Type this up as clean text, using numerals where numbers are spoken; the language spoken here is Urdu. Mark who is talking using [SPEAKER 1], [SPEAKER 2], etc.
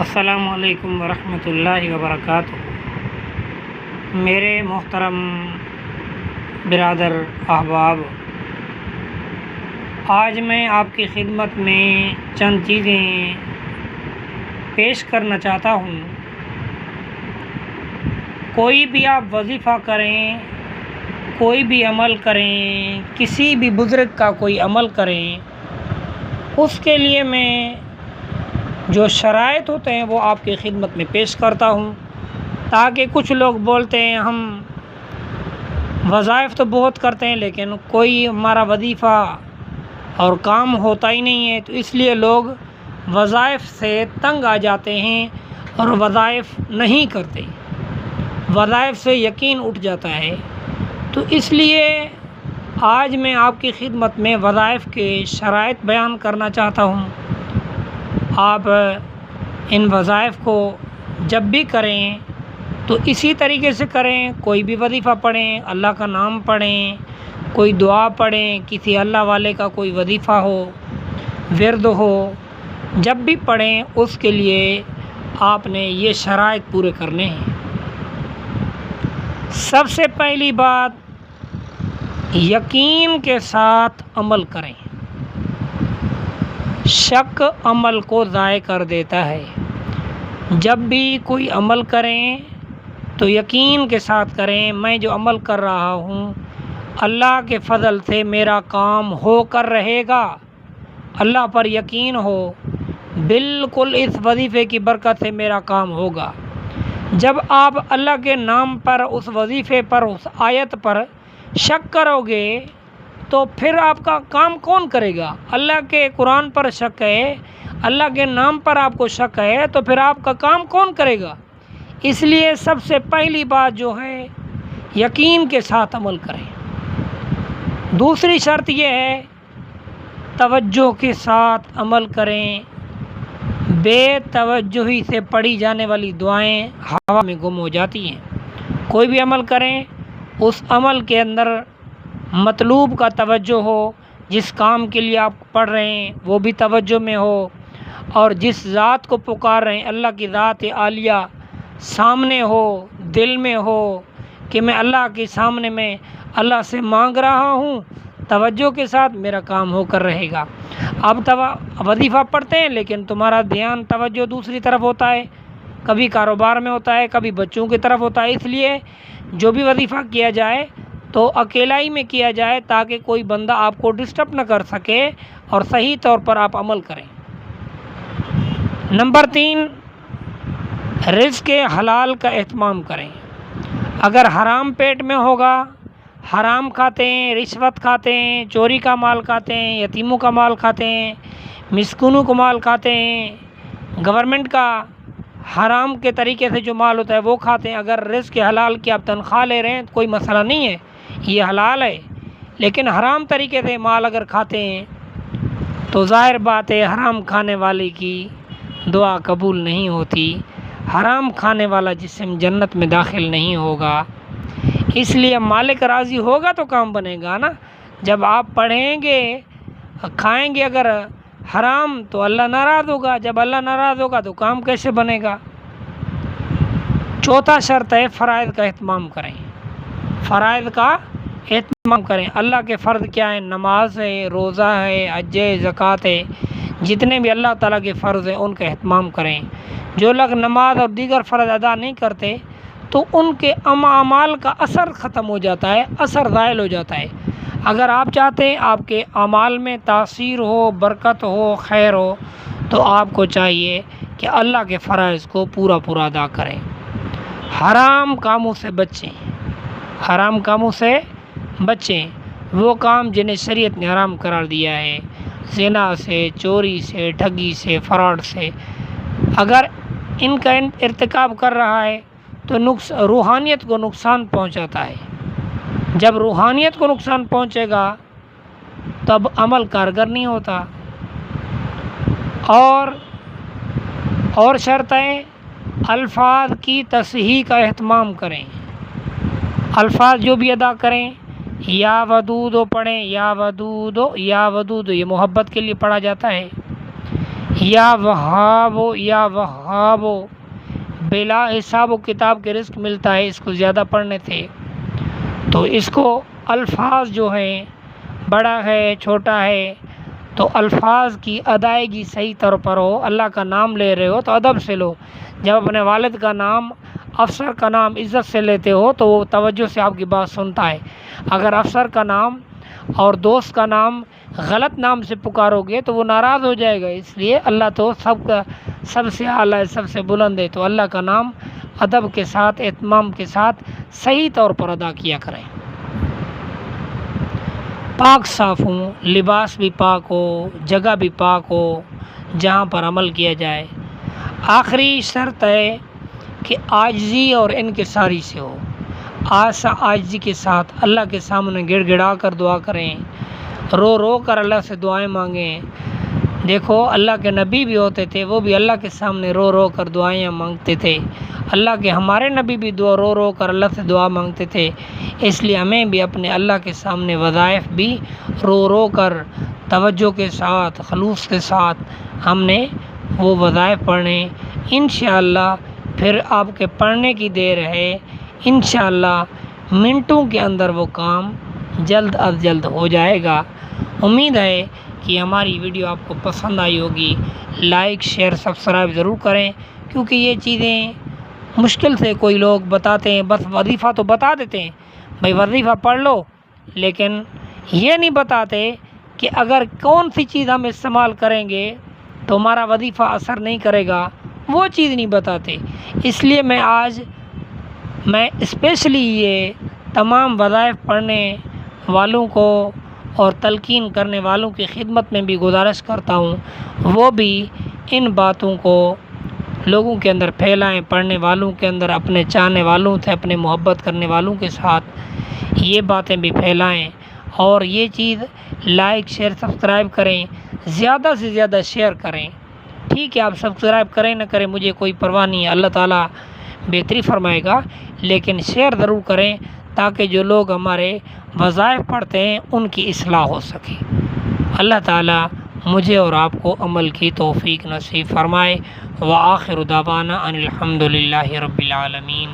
[SPEAKER 1] السلام علیکم ورحمۃ اللہ وبرکاتہ۔ میرے محترم برادر احباب، آج میں آپ کی خدمت میں چند چیزیں پیش کرنا چاہتا ہوں۔ کوئی بھی آپ وظیفہ کریں، کوئی بھی عمل کریں، کسی بھی بزرگ کا کوئی عمل کریں، اس کے لیے میں جو شرائط ہوتے ہیں وہ آپ کی خدمت میں پیش کرتا ہوں، تاکہ کچھ لوگ بولتے ہیں ہم وظائف تو بہت کرتے ہیں لیکن کوئی ہمارا وظیفہ اور کام ہوتا ہی نہیں ہے، تو اس لیے لوگ وظائف سے تنگ آ جاتے ہیں اور وظائف نہیں کرتے، وظائف سے یقین اٹھ جاتا ہے۔ تو اس لیے آج میں آپ کی خدمت میں وظائف کے شرائط بیان کرنا چاہتا ہوں۔ آپ ان وظائف کو جب بھی کریں تو اسی طریقے سے کریں۔ کوئی بھی وظیفہ پڑھیں، اللہ کا نام پڑھیں، کوئی دعا پڑھیں، کسی اللہ والے کا کوئی وظیفہ ہو، ورد ہو، جب بھی پڑھیں اس کے لیے آپ نے یہ شرائط پورے کرنے ہیں۔ سب سے پہلی بات، یقین کے ساتھ عمل کریں۔ شک عمل کو ضائع کر دیتا ہے۔ جب بھی کوئی عمل کریں تو یقین کے ساتھ کریں، میں جو عمل کر رہا ہوں اللہ کے فضل سے میرا کام ہو کر رہے گا، اللہ پر یقین ہو، بالکل اس وظیفے کی برکت سے میرا کام ہوگا۔ جب آپ اللہ کے نام پر، اس وظیفے پر، اس آیت پر شک کرو گے تو پھر آپ کا کام کون کرے گا؟ اللہ کے قرآن پر شک ہے، اللہ کے نام پر آپ کو شک ہے، تو پھر آپ کا کام کون کرے گا؟ اس لیے سب سے پہلی بات جو ہے، یقین کے ساتھ عمل کریں۔ دوسری شرط یہ ہے، توجہ کے ساتھ عمل کریں۔ بے توجہی سے پڑھی جانے والی دعائیں ہوا میں گم ہو جاتی ہیں۔ کوئی بھی عمل کریں، اس عمل کے اندر مطلوب کا توجہ ہو، جس کام کے لیے آپ پڑھ رہے ہیں وہ بھی توجہ میں ہو، اور جس ذات کو پکار رہے ہیں اللہ کی ذات عالیہ سامنے ہو، دل میں ہو کہ میں اللہ کے سامنے میں اللہ سے مانگ رہا ہوں، توجہ کے ساتھ میرا کام ہو کر رہے گا۔ اب وظیفہ پڑھتے ہیں لیکن تمہارا دھیان توجہ دوسری طرف ہوتا ہے، کبھی کاروبار میں ہوتا ہے، کبھی بچوں کی طرف ہوتا ہے۔ اس لیے جو بھی وظیفہ کیا جائے تو اکیلا ہی میں کیا جائے، تاکہ کوئی بندہ آپ کو ڈسٹرب نہ کر سکے اور صحیح طور پر آپ عمل کریں۔ نمبر 3، رزق حلال کا اہتمام کریں۔ اگر حرام پیٹ میں ہوگا، حرام کھاتے ہیں، رشوت کھاتے ہیں، چوری کا مال کھاتے ہیں، یتیموں کا مال کھاتے ہیں، مسکینوں کا مال کھاتے ہیں، گورنمنٹ کا حرام کے طریقے سے جو مال ہوتا ہے وہ کھاتے ہیں، اگر رزق حلال کی آپ تنخواہ لے رہے ہیں تو کوئی مسئلہ نہیں ہے، یہ حلال ہے۔ لیکن حرام طریقے سے مال اگر کھاتے ہیں تو ظاہر بات ہے حرام کھانے والے کی دعا قبول نہیں ہوتی، حرام کھانے والا جسم جنت میں داخل نہیں ہوگا۔ اس لیے مالک راضی ہوگا تو کام بنے گا نا۔ جب آپ پڑھیں گے، کھائیں گے اگر حرام تو اللہ ناراض ہوگا، جب اللہ ناراض ہوگا تو کام کیسے بنے گا؟ چوتھا شرط ہے، فرائض کا اہتمام کریں۔ فرائض کا اہتمام کریں۔ اللہ کے فرض کیا ہیں؟ نماز ہے، روزہ ہے، حج ہے، زکوٰۃ ہے، جتنے بھی اللہ تعالیٰ کے فرض ہیں ان کا اہتمام کریں۔ جو لوگ نماز اور دیگر فرض ادا نہیں کرتے تو ان کے اعمال کا اثر ختم ہو جاتا ہے، اثر زائل ہو جاتا ہے۔ اگر آپ چاہتے ہیں آپ کے اعمال میں تاثیر ہو، برکت ہو، خیر ہو، تو آپ کو چاہیے کہ اللہ کے فرائض کو پورا ادا کریں۔ حرام کاموں سے بچیں، حرام کاموں سے بچیں۔ وہ کام جنہیں شریعت نے حرام قرار دیا ہے، زنا سے، چوری سے، ٹھگی سے، فراڈ سے، اگر ان کا ارتکاب کر رہا ہے تو روحانیت کو نقصان پہنچاتا ہے۔ جب روحانیت کو نقصان پہنچے گا تب عمل کارگر نہیں ہوتا۔ اور شرطیں، الفاظ کی تصحیح کا اہتمام کریں۔ الفاظ جو بھی ادا کریں، یا ودود پڑھیں، یا ودود، یا ودود یہ محبت کے لیے پڑھا جاتا ہے، یا وہابو یا وہابو، بلا حساب و کتاب کے رزق ملتا ہے، اس کو زیادہ پڑھنے تھے۔ تو اس کو الفاظ جو ہیں، بڑا ہے چھوٹا ہے، تو الفاظ کی ادائیگی صحیح طور پر ہو۔ اللہ کا نام لے رہے ہو تو ادب سے لو۔ جب اپنے والد کا نام، افسر کا نام عزت سے لیتے ہو تو وہ توجہ سے آپ کی بات سنتا ہے۔ اگر افسر کا نام اور دوست کا نام غلط نام سے پکارو گے تو وہ ناراض ہو جائے گا۔ اس لیے اللہ تو سب سے اعلیٰ ہے، سب سے بلند ہے، تو اللہ کا نام ادب کے ساتھ، اہتمام کے ساتھ صحیح طور پر ادا کیا کریں۔ پاک صاف ہوں، لباس بھی پاک ہو، جگہ بھی پاک ہو جہاں پر عمل کیا جائے۔ آخری شرط ہے کہ عاجزی اور انکساری سے ہو۔ عاجزی کے ساتھ اللہ کے سامنے گڑ گڑا کر دعا کریں، رو رو کر اللہ سے دعائیں مانگیں۔ دیکھو اللہ کے نبی بھی ہوتے تھے، وہ بھی اللہ کے سامنے رو رو کر دعائیں مانگتے تھے۔ اللہ کے ہمارے نبی بھی رو رو کر اللہ سے دعا مانگتے تھے۔ اس لیے ہمیں بھی اپنے اللہ کے سامنے وظائف بھی رو رو کر توجہ کے ساتھ، خلوص کے ساتھ ہم نے وہ وظائف پڑھنے۔ انشاءاللہ پھر آپ کے پڑھنے کی دیر ہے، انشاءاللہ منٹوں کے اندر وہ کام جلد از جلد ہو جائے گا۔ امید ہے کہ ہماری ویڈیو آپ کو پسند آئی ہوگی۔ لائک، شیئر، سبسکرائب ضرور کریں، کیونکہ یہ چیزیں مشکل سے کوئی لوگ بتاتے ہیں، بس وظیفہ تو بتا دیتے ہیں، بھائی وظیفہ پڑھ لو، لیکن یہ نہیں بتاتے کہ اگر کون سی چیز ہم استعمال کریں گے تو ہمارا وظیفہ اثر نہیں کرے گا، وہ چیز نہیں بتاتے۔ اس لیے میں اسپیشلی یہ تمام وظائف پڑھنے والوں کو اور تلقین کرنے والوں کی خدمت میں بھی گزارش کرتا ہوں، وہ بھی ان باتوں کو لوگوں کے اندر پھیلائیں، پڑھنے والوں کے اندر، اپنے چاہنے والوں سے، اپنے محبت کرنے والوں کے ساتھ یہ باتیں بھی پھیلائیں، اور یہ چیز لائک، شیئر، سبسکرائب کریں، زیادہ سے زیادہ شیئر کریں۔ ٹھیک ہے، آپ سبسکرائب کریں نہ کریں مجھے کوئی پرواہ نہیں ہے، اللہ تعالیٰ بہتری فرمائے گا، لیکن شیئر ضرور کریں تاکہ جو لوگ ہمارے وظائف پڑھتے ہیں ان کی اصلاح ہو سکے۔ اللہ تعالیٰ مجھے اور آپ کو عمل کی توفیق نصیب فرمائے۔ وآخر دعوانا ان الحمد للہ رب العالمین۔